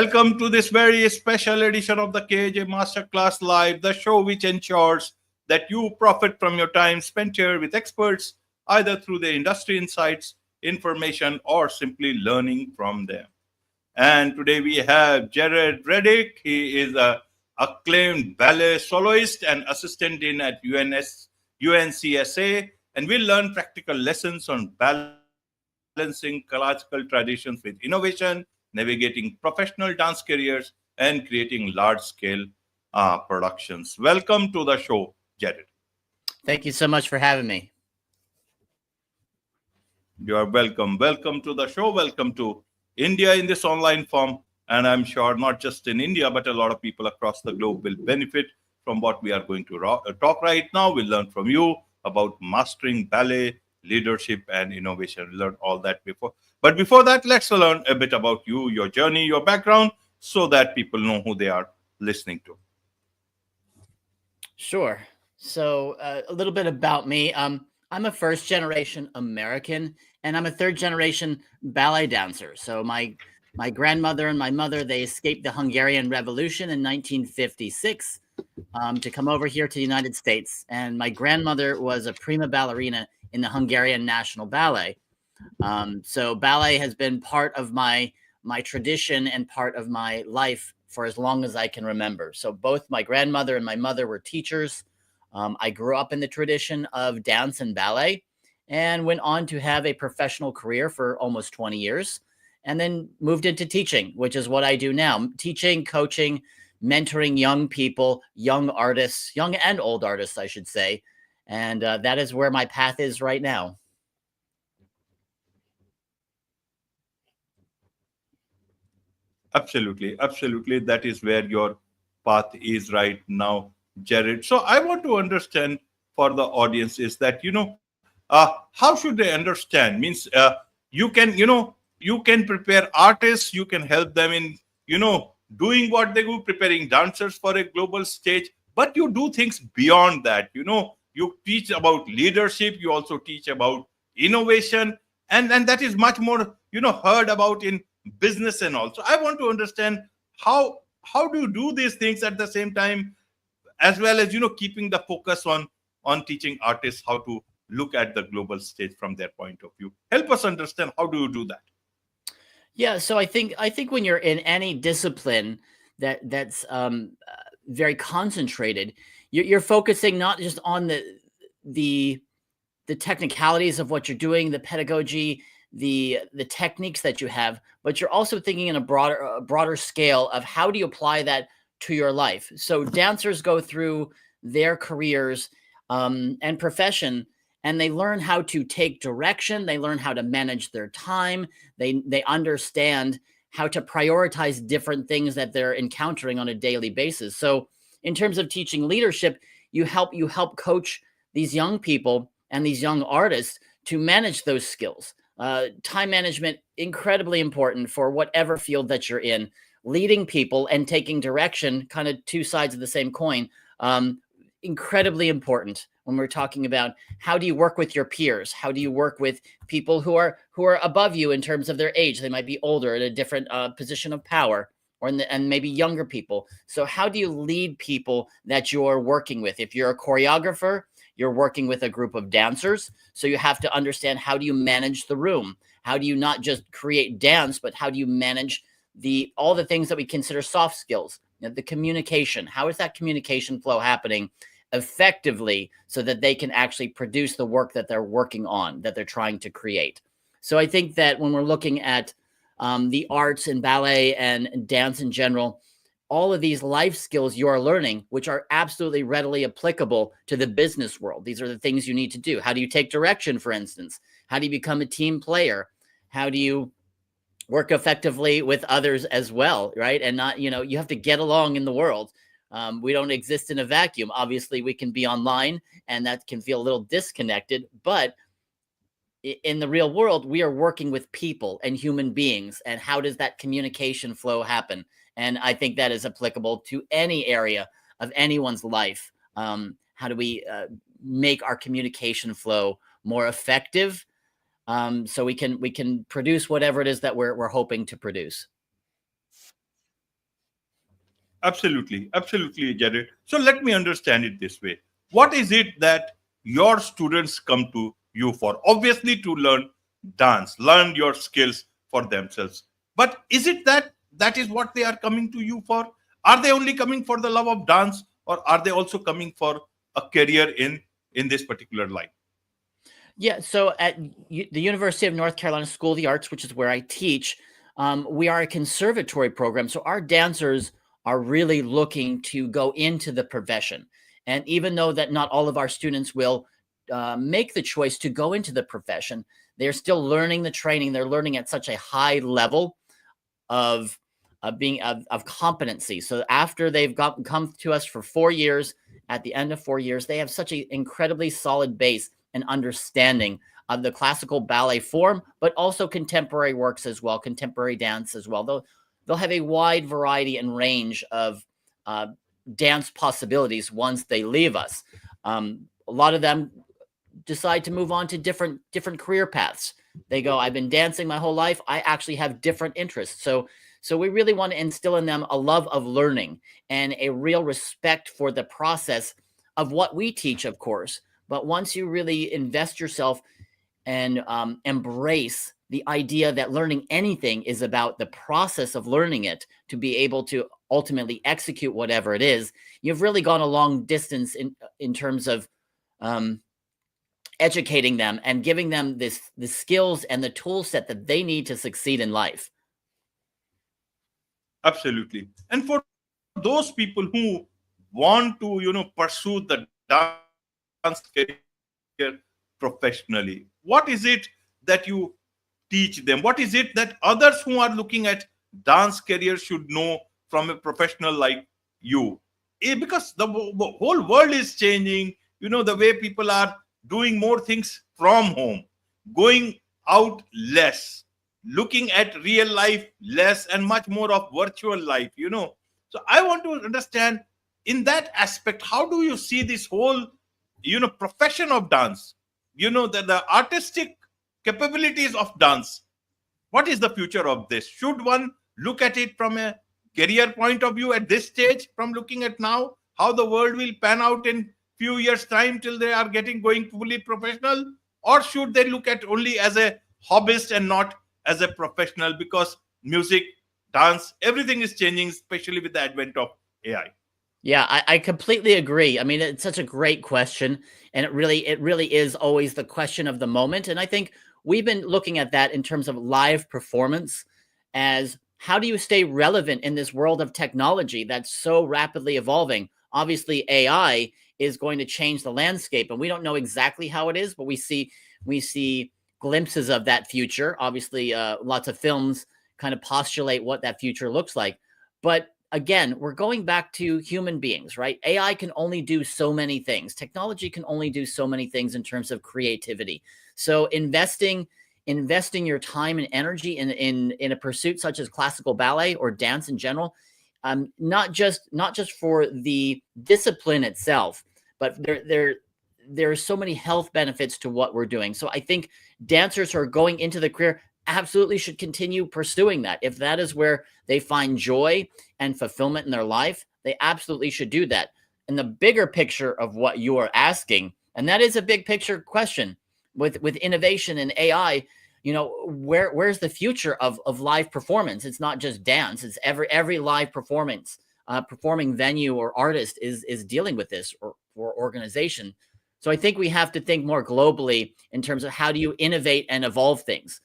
Welcome to this very special edition of the KAJ Masterclass Live, the show which ensures that you profit from your time spent here with experts, either through their industry insights, information, or simply learning from them. And today we have Jared Redick. He is a acclaimed ballet soloist and assistant in at UNCSA, and we'll learn practical lessons on balancing classical traditions with innovation, navigating professional dance careers, and creating large-scale productions. Welcome to the show, Jared. Thank you so much for having me. You are welcome. Welcome to the show. Welcome to India in this online form. And I'm sure not just in India, but a lot of people across the globe will benefit from what we are going to talk right now. We'll learn from you about mastering ballet, leadership, and innovation. We learned all that before. But before that, let's learn a bit about you, your journey, your background, so that people know who they are listening to. Sure. So a little bit about me. I'm a first generation American, and I'm a third generation ballet dancer. So my grandmother and my mother, they escaped the Hungarian Revolution in 1956 to come over here to the United States. And my grandmother was a prima ballerina in the Hungarian National Ballet. So ballet has been part of my tradition and part of my life for as long as I can remember. So both my grandmother and my mother were teachers. I grew up in the tradition of dance and ballet and went on to have a professional career for almost 20 years and then moved into teaching, which is what I do now. Teaching, coaching, mentoring young people, young artists, young and old artists, I should say. And that is where my path is right now. Absolutely. Absolutely. That is where your path is right now, Jared. So I want to understand for the audience is that, how should they understand? Means you can prepare artists, you can help them in, doing what they do, preparing dancers for a global stage, but you do things beyond that. You teach about leadership, you also teach about innovation, and that is much more, heard about in business and all. So I want to understand how do you do these things at the same time, as well as keeping the focus on teaching artists how to look at the global stage from their point of view. Help us understand, how do you do that? Yeah, so I think when you're in any discipline that's very concentrated, you're focusing not just on the technicalities of what you're doing, the pedagogy, the techniques that you have, but you're also thinking in a broader scale of how do you apply that to your life. So dancers go through their careers and profession, and they learn how to take direction. They learn how to manage their time. They understand how to prioritize different things that they're encountering on a daily basis. So in terms of teaching leadership, you help coach these young people and these young artists to manage those skills. Time management, incredibly important for whatever field that you're in. Leading people and taking direction, kind of two sides of the same coin, incredibly important when we're talking about how do you work with your peers? How do you work with people who are above you in terms of their age? They might be older, in a different position of power, and maybe younger people. So how do you lead people that you're working with? If you're a choreographer, you're working with a group of dancers. So you have to understand, how do you manage the room? How do you not just create dance, but how do you manage all the things that we consider soft skills? The communication. How is that communication flow happening effectively so that they can actually produce the work that they're working on, that they're trying to create? So I think that when we're looking at the arts and ballet and dance in general, all of these life skills you are learning, which are absolutely readily applicable to the business world. These are the things you need to do. How do you take direction, for instance? How do you become a team player? How do you work effectively with others as well, right? And not, you have to get along in the world. We don't exist in a vacuum. Obviously, we can be online, and that can feel a little disconnected, but in the real world, we are working with people and human beings. And how does that communication flow happen? And I think that is applicable to any area of anyone's life. How do we make our communication flow more effective so we can produce whatever it is that we're hoping to produce? Absolutely, absolutely, Jared. So let me understand it this way. What is it that your students come to you for? Obviously, to learn dance, learn your skills for themselves. But is it that that is what they are coming to you for? Are they only coming for the love of dance, or are they also coming for a career in this particular line? Yeah, so at the University of North Carolina School of the Arts, which is where I teach, we are a conservatory program. So our dancers are really looking to go into the profession. And even though that not all of our students will make the choice to go into the profession, they're still learning the training. They're learning at such a high level of of competency. So after they've come to us for 4 years, at the end of 4 years, they have such an incredibly solid base and understanding of the classical ballet form, but also contemporary works as well, contemporary dance as well. They'll have a wide variety and range of uh, dance possibilities once they leave us. A lot of them decide to move on to different career paths. They go, I've been dancing my whole life. I actually have different interests. So we really want to instill in them a love of learning and a real respect for the process of what we teach, of course. But once you really invest yourself and embrace the idea that learning anything is about the process of learning it to be able to ultimately execute whatever it is, you've really gone a long distance in terms of um, educating them and giving them the skills and the tool set that they need to succeed in life. Absolutely. And for those people who want to, pursue the dance career professionally, what is it that you teach them? What is it that others who are looking at dance career should know from a professional like you? Because the whole world is changing. The way people are doing more things from home, going out less, looking at real life less, and much more of virtual life. So I want to understand, in that aspect, how do you see this whole profession of dance, the artistic capabilities of dance? What is the future of this? Should one look at it from a career point of view at this stage, from looking at now how the world will pan out in few years time till they are getting going fully professional, or should they look at only as a hobbyist and not as a professional? Because music, dance, everything is changing, especially with the advent of AI. Yeah, I completely agree. I mean, it's such a great question, and it really is always the question of the moment. And I think we've been looking at that in terms of live performance as how do you stay relevant in this world of technology that's so rapidly evolving? Obviously, AI is going to change the landscape, and we don't know exactly how it is, but we see glimpses of that future. Obviously, lots of films kind of postulate what that future looks like, but again, we're going back to human beings, right? AI can only do so many things. Technology can only do so many things in terms of creativity. So investing your time and energy in a pursuit such as classical ballet or dance in general, not just for the discipline itself, but there are so many health benefits to what we're doing. So I think dancers who are going into the career absolutely should continue pursuing that. If that is where they find joy and fulfillment in their life, they absolutely should do that. And the bigger picture of what you are asking, and that is a big picture question with innovation and AI, where's the future of live performance? It's not just dance, it's every live performance performing venue or artist is dealing with this, or organization. So I think we have to think more globally in terms of how do you innovate and evolve things.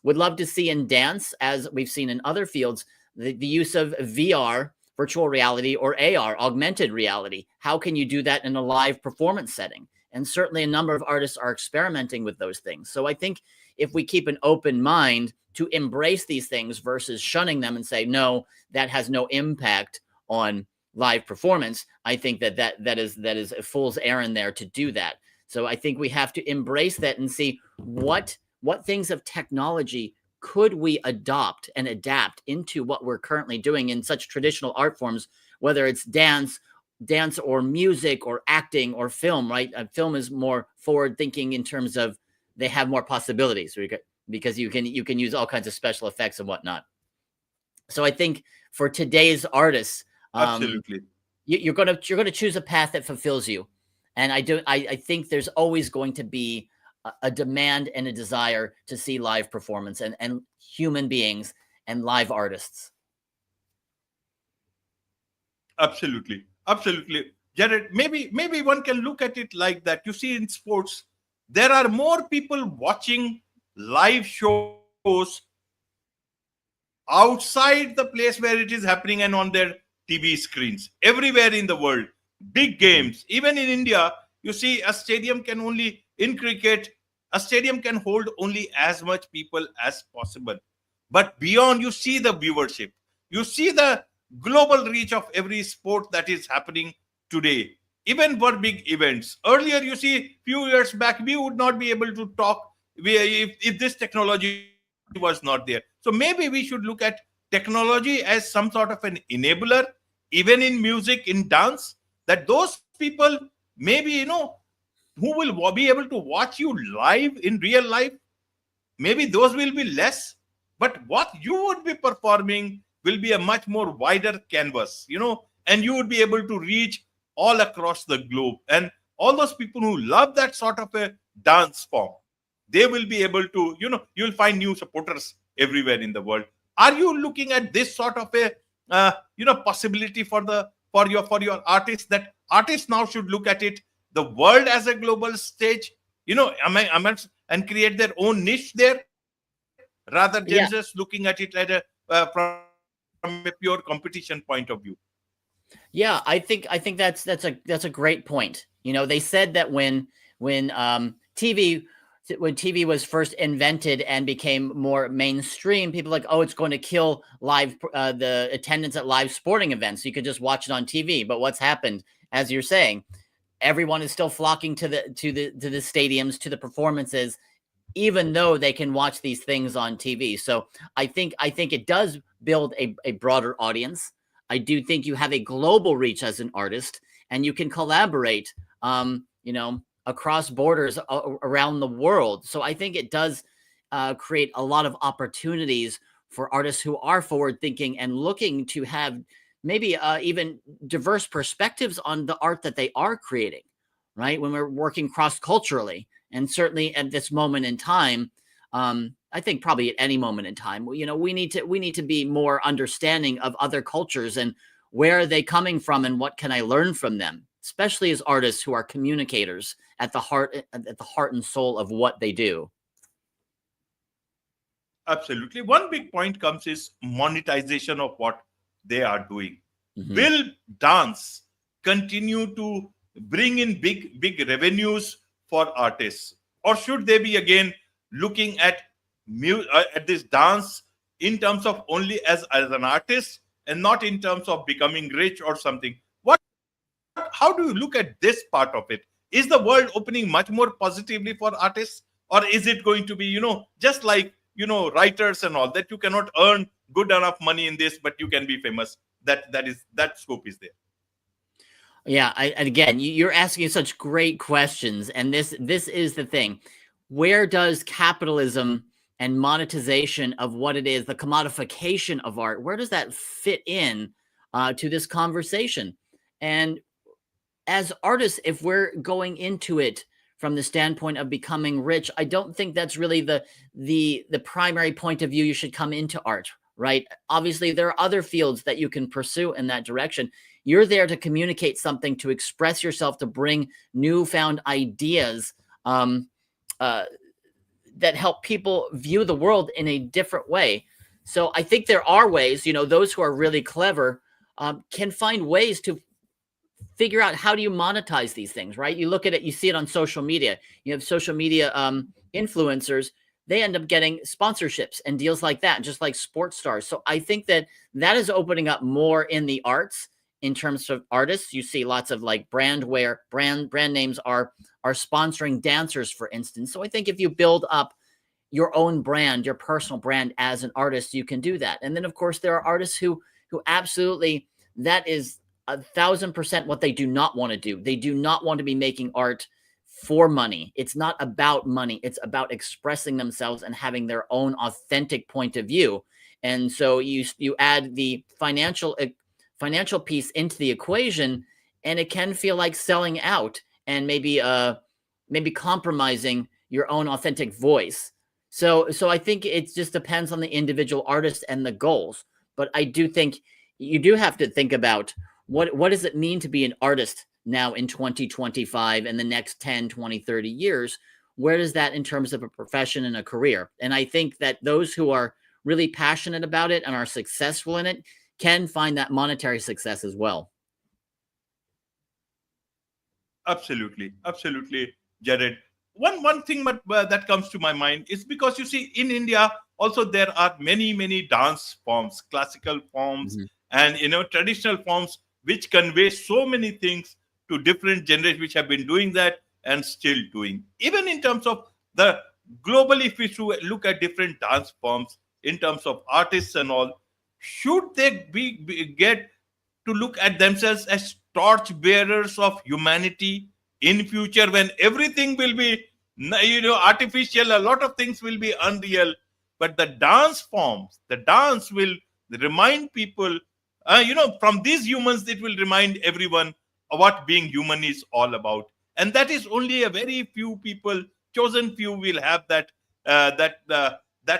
Would love to see in dance, as we've seen in other fields, the use of VR, virtual reality, or AR, augmented reality. How can you do that in a live performance setting? And certainly a number of artists are experimenting with those things. So I think if we keep an open mind to embrace these things versus shunning them and say, no, that has no impact on live performance, I think that is a fool's errand there to do that. So I think we have to embrace that and see what things of technology could we adopt and adapt into what we're currently doing in such traditional art forms, whether it's dance or music or acting or film, right? Film is more forward thinking in terms of they have more possibilities because you can use all kinds of special effects and whatnot. So I think for today's artists, Absolutely. You're gonna choose a path that fulfills you, and I think there's always going to be a demand and a desire to see live performance and human beings and live artists. Absolutely. Absolutely. Jared, maybe one can look at it like that. You see, in sports, there are more people watching live shows outside the place where it is happening and on their TV screens everywhere in the world. Big games, Mhm. even in India, you see a stadium can only, in cricket, a stadium can hold only as much people as possible. But beyond, you see the viewership, you see the global reach of every sport that is happening today, even for big events. Earlier, you see, few years back, we would not be able to talk if this technology was not there. So maybe we should look at technology as some sort of an enabler, even in music, in dance, that those people, maybe, who will be able to watch you live in real life, maybe those will be less, but what you would be performing will be a much more wider canvas, and you would be able to reach all across the globe. And all those people who love that sort of a dance form, they will be able to, you'll find new supporters everywhere in the world. Are you looking at this sort of a possibility for your artists, that artists now should look at it, the world as a global stage, and create their own niche there, rather than just looking Yeah, at it at from a pure competition point of view? yeah, I think that's a great point. They said that when TV when TV was first invented and became more mainstream, people were like, oh, it's going to kill the attendance at live sporting events. You could just watch it on TV. But what's happened, as you're saying, everyone is still flocking to the stadiums, to the performances, even though they can watch these things on TV. So I think it does build a broader audience. I do think you have a global reach as an artist, and you can collaborate, across borders around the world. So I think it does create a lot of opportunities for artists who are forward thinking and looking to have maybe even diverse perspectives on the art that they are creating. Right, when we're working cross culturally, and certainly at this moment in time, I think probably at any moment in time, we need to be more understanding of other cultures and where are they coming from and what can I learn from them, especially as artists who are communicators at the heart and soul of what they do. Absolutely. One big point comes is monetization of what they are doing. Hmm. Will dance continue to bring in big revenues for artists, or should they be again looking at this dance in terms of only as an artist, and not in terms of becoming rich or something? How do you look at this part of it? Is the world opening much more positively for artists, or is it going to be, just like, writers and all, that you cannot earn good enough money in this, but you can be famous? That scope is there. Yeah, and again, you're asking such great questions, and this is the thing. Where does capitalism and monetization of what it is, the commodification of art, where does that fit in to this conversation? And as artists, if we're going into it from the standpoint of becoming rich, I don't think that's really the primary point of view you should come into art, right? Obviously, there are other fields that you can pursue in that direction. You're there to communicate something, to express yourself, to bring newfound ideas, um, uh, that help people view the world in a different way. So I think there are ways, those who are really clever can find ways to figure out how do you monetize these things, right? You look at it, you see it on social media. You have social media influencers, they end up getting sponsorships and deals like that, just like sports stars. So I think that is opening up more in the arts. In terms of artists, you see lots of like brand names are sponsoring dancers, for instance. So I think if you build up your own brand, your personal brand as an artist, you can do that. And then of course there are artists who absolutely, that is 1,000% what they do not want to do. They do not want to be making art for money. It's not about money. It's about expressing themselves and having their own authentic point of view. And so you add the financial piece into the equation, and it can feel like selling out and maybe compromising your own authentic voice. So I think it just depends on the individual artist and the goals. But I do think you do have to think about what does it mean to be an artist now in 2025 and the next 10, 20, 30 years? Where does that in terms of a profession and a career? And I think that those who are really passionate about it and are successful in it can find that monetary success as well. Absolutely, absolutely, Jared. One thing that comes to my mind is because you see in India also there are many dance forms, classical forms, Mhm. and traditional forms which convey so many things to different generations which have been doing that and still doing. Even in terms of the globally, if we should look at different dance forms in terms of artists and all, should they get to look at themselves as torch bearers of humanity in future when everything will be artificial, a lot of things will be unreal, but the dance forms, the dance will remind people, from these humans, it will remind everyone what being human is all about. And that is only a very few people, chosen few, will have that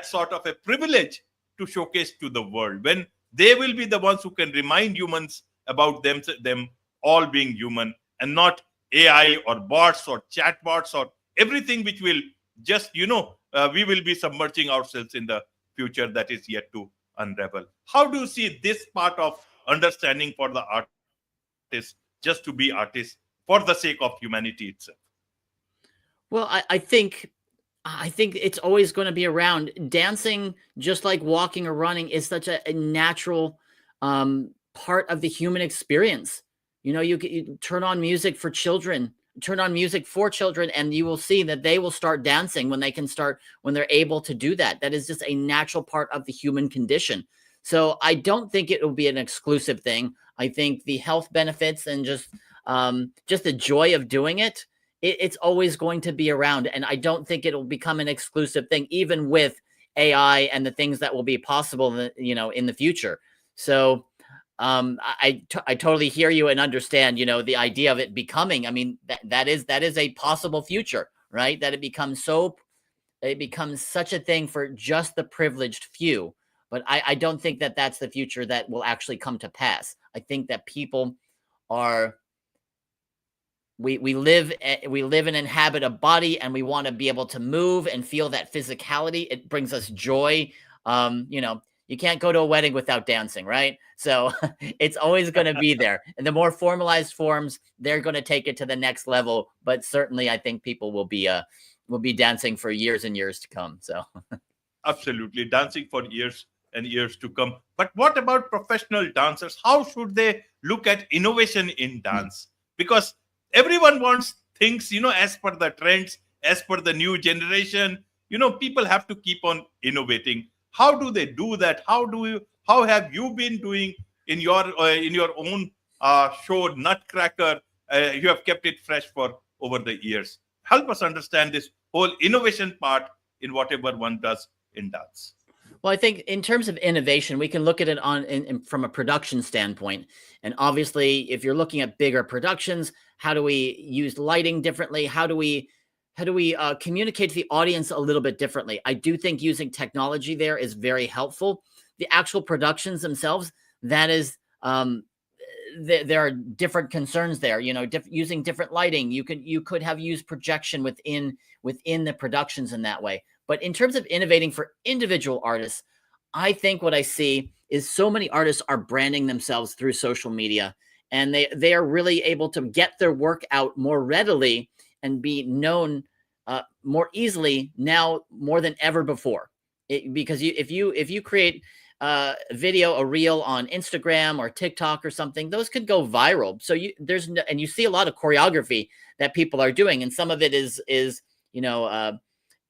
sort of a privilege to showcase to the world, when they will be the ones who can remind humans about them all being human, and not AI or bots or chatbots or everything which will just we will be submerging ourselves in the future that is yet to unravel. How do you see this part of understanding for the artist just to be artists for the sake of humanity itself? Well, I think it's always going to be around. Dancing, just like walking or running, is such a natural part of the human experience. You turn on music for children, and you will see that they will start dancing when they're able to do that. That is just a natural part of the human condition. So I don't think it will be an exclusive thing. I think the health benefits and just the joy of doing it's always going to be around. And I don't think it'll become an exclusive thing, even with AI and the things that will be possible, in the future. So I totally hear you and understand, the idea of it becoming, I mean, that is a possible future, right? That it becomes such a thing for just the privileged few. But I don't think that that's the future that will actually come to pass. I think that people are we live and inhabit a body, and we want to be able to move and feel that physicality. It brings us joy. You can't go to a wedding without dancing, right? So it's always going to be there. And the more formalized forms, they're going to take it to the next level. But certainly, I think people will be dancing for years and years to come. So Absolutely, dancing for years and years to come. But what about professional dancers? How should they look at innovation in dance? Because everyone wants things, as per the trends, as per the new generation. People have to keep on innovating. How do they do that? How have you been doing in your own show, Nutcracker? You have kept it fresh for over the years. Help us understand this whole innovation part in whatever one does in dance. Well, I think in terms of innovation, we can look at it from a production standpoint. And obviously, if you're looking at bigger productions, how do we use lighting differently? How do we communicate to the audience a little bit differently? I do think using technology there is very helpful. The actual productions themselves, that is, there are different concerns there. Using different lighting, you could have used projection within the productions in that way. But in terms of innovating for individual artists, I think what I see is so many artists are branding themselves through social media, and they are really able to get their work out more readily and be known more easily now more than ever before. Because if you create a video, a reel on Instagram or TikTok or something, those could go viral. So and you see a lot of choreography that people are doing, and some of it is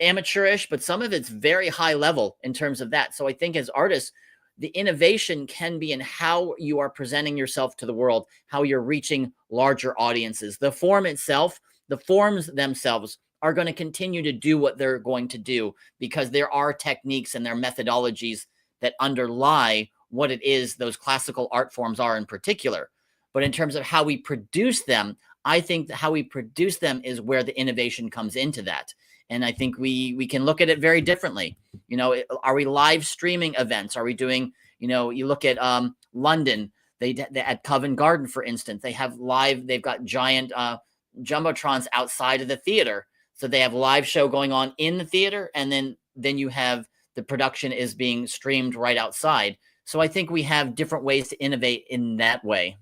amateurish, but some of it's very high level in terms of that. So I think as artists, the innovation can be in how you are presenting yourself to the world, how you're reaching larger audiences. The forms themselves are going to continue to do what they're going to do, because there are techniques and there are methodologies that underlie what it is those classical art forms are in particular. But in terms of how we produce them, I think that how we produce them is where the innovation comes into that. And I think we can look at it very differently. You know, are we live streaming events? Are we doing, you know, you look at London, they at Covent Garden, for instance, they've got giant jumbotrons outside of the theater. So they have live show going on in the theater, and then you have the production is being streamed right outside. So I think we have different ways to innovate in that way.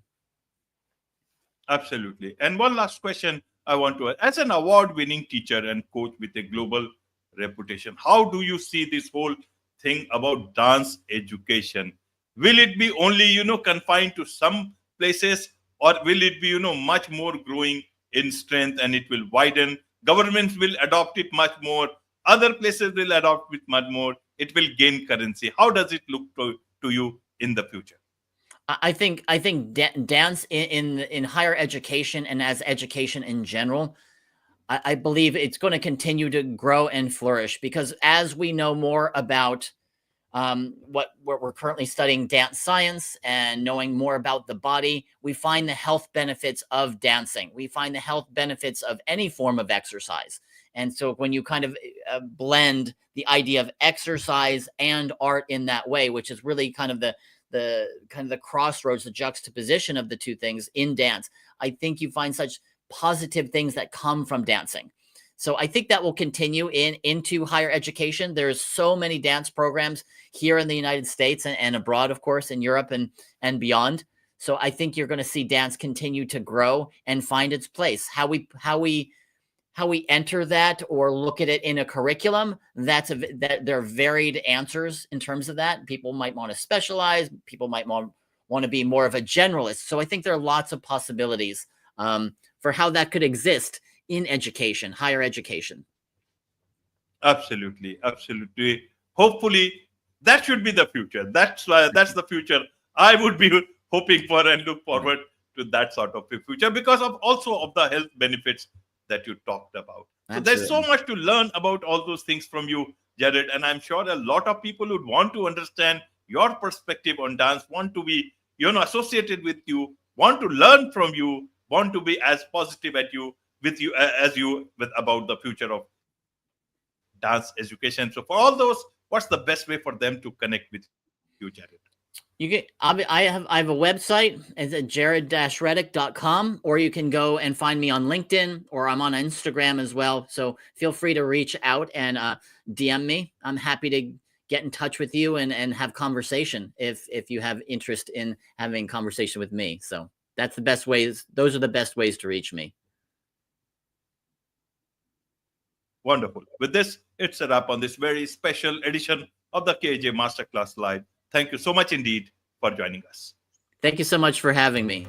Absolutely. And one last question I want to ask. As an award-winning teacher and coach with a global reputation, how do you see this whole thing about dance education? Will it be only, confined to some places, or will it be, much more growing in strength and it will widen? Governments will adopt it much more. Other places will adopt it much more. It will gain currency. How does it look to you in the future? I think dance in higher education and as education in general, I believe it's going to continue to grow and flourish, because as we know more about what we're currently studying, dance science, and knowing more about the body, we find the health benefits of dancing. We find the health benefits of any form of exercise. And so when you kind of blend the idea of exercise and art in that way, which is really kind of the crossroads, the juxtaposition of the two things in dance, I think you find such positive things that come from dancing. So I think that will continue into higher education. There's so many dance programs here in the United States and abroad, of course, in Europe and beyond. So I think you're going to see dance continue to grow and find its place. How we enter that or look at it in a curriculum, that there are varied answers in terms of that. People might want to specialize. People might want to be more of a generalist. So I think there are lots of possibilities for how that could exist in education, higher education. Absolutely. Hopefully, that should be the future. That's the future I would be hoping for and look forward to that sort of a future, because of the health benefits that you talked about. So there's so much to learn about all those things from you, Jared, and I'm sure a lot of people would want to understand your perspective on dance, want to be associated with you, want to learn from you, want to be as positive as you about the future of dance education. So for all those, what's the best way for them to connect with you, Jared? I have a website. It's at jared-redick.com, or you can go and find me on LinkedIn, or I'm on Instagram as well. So feel free to reach out and DM me. I'm happy to get in touch with you and have conversation if you have interest in having conversation with me. So that's the best ways. Those are the best ways to reach me. Wonderful. With this, it's a wrap on this very special edition of the KAJ Masterclass Live. Thank you so much indeed for joining us. Thank you so much for having me.